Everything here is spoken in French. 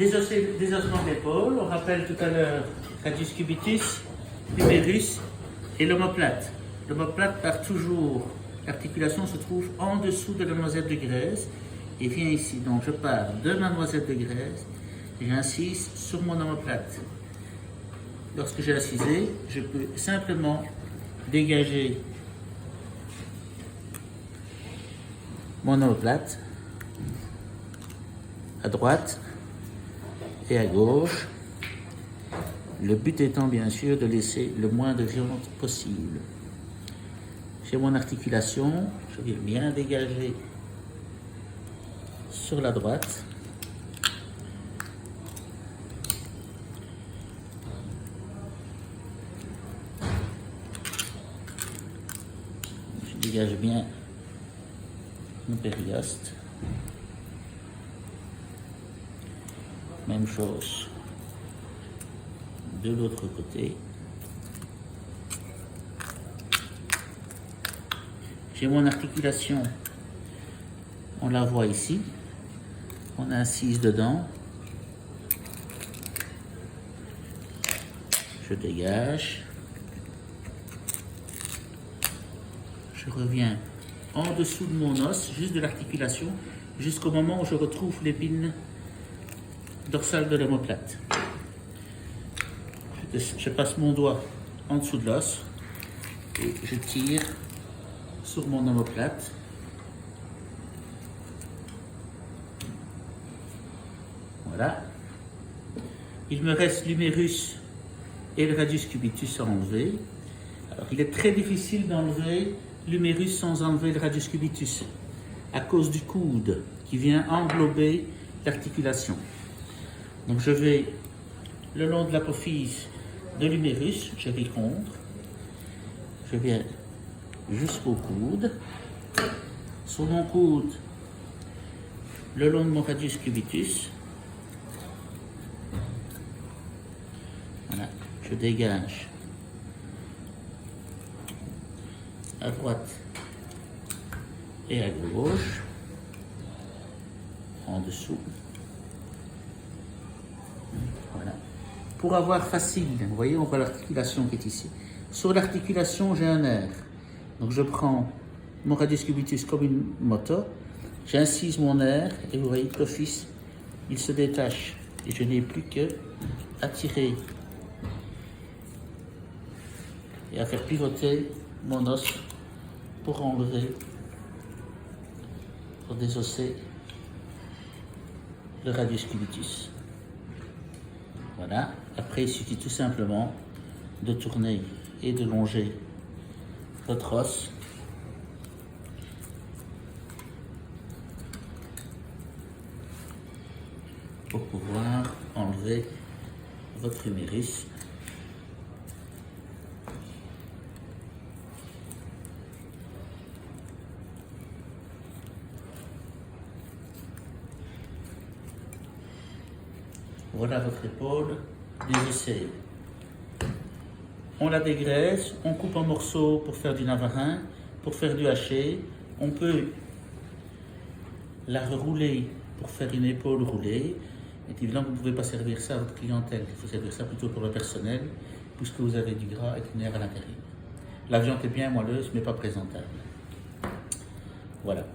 Désossement d'épaule, on rappelle tout à l'heure radius cubitus, l'humérus et l'omoplate. L'omoplate part toujours, l'articulation se trouve en dessous de la noisette de Grèce et vient ici. Donc je pars de ma noisette de Grèce et j'insiste sur mon omoplate. Lorsque j'ai incisé, je peux simplement dégager mon omoplate à droite et à gauche, le but étant bien sûr de laisser le moins de viande possible. J'ai mon articulation, je vais bien dégager sur la droite. Je dégage bien mon périoste. Même chose de l'autre côté. J'ai mon articulation, on la voit ici, on incise dedans, je dégage, je reviens en dessous de mon os, juste de l'articulation, jusqu'au moment où je retrouve l'épine dorsale de l'omoplate. Je passe mon doigt en dessous de l'os et je tire sur mon omoplate. Voilà. Il me reste l'humérus et le radius cubitus à enlever. Alors, il est très difficile d'enlever l'humérus sans enlever le radius cubitus à cause du coude qui vient englober l'articulation. Donc je vais le long de l'apophyse de l'humérus, je vais contre, je viens jusqu'au coude, sur mon coude, le long de mon radius cubitus, voilà, je dégage à droite et à gauche, en dessous. Voilà. Pour avoir facile, vous voyez, on voit l'articulation qui est ici. Sur l'articulation, j'ai un nerf. Donc je prends mon radius cubitus comme une moto, j'incise mon nerf et vous voyez qu'office, il se détache. Et je n'ai plus que à tirer et à faire pivoter mon os pour enlever, pour désosser le radius cubitus. Voilà. Après, il suffit tout simplement de tourner et de longer votre os pour pouvoir enlever votre humérus. Voilà votre épaule désossée. On la dégraisse, on coupe en morceaux pour faire du navarin, pour faire du haché. On peut la rerouler pour faire une épaule roulée. Il est évident que vous ne pouvez pas servir ça à votre clientèle. Il faut servir ça plutôt pour le personnel, puisque vous avez du gras et du nerf à l'intérieur. La viande est bien moelleuse, mais pas présentable. Voilà.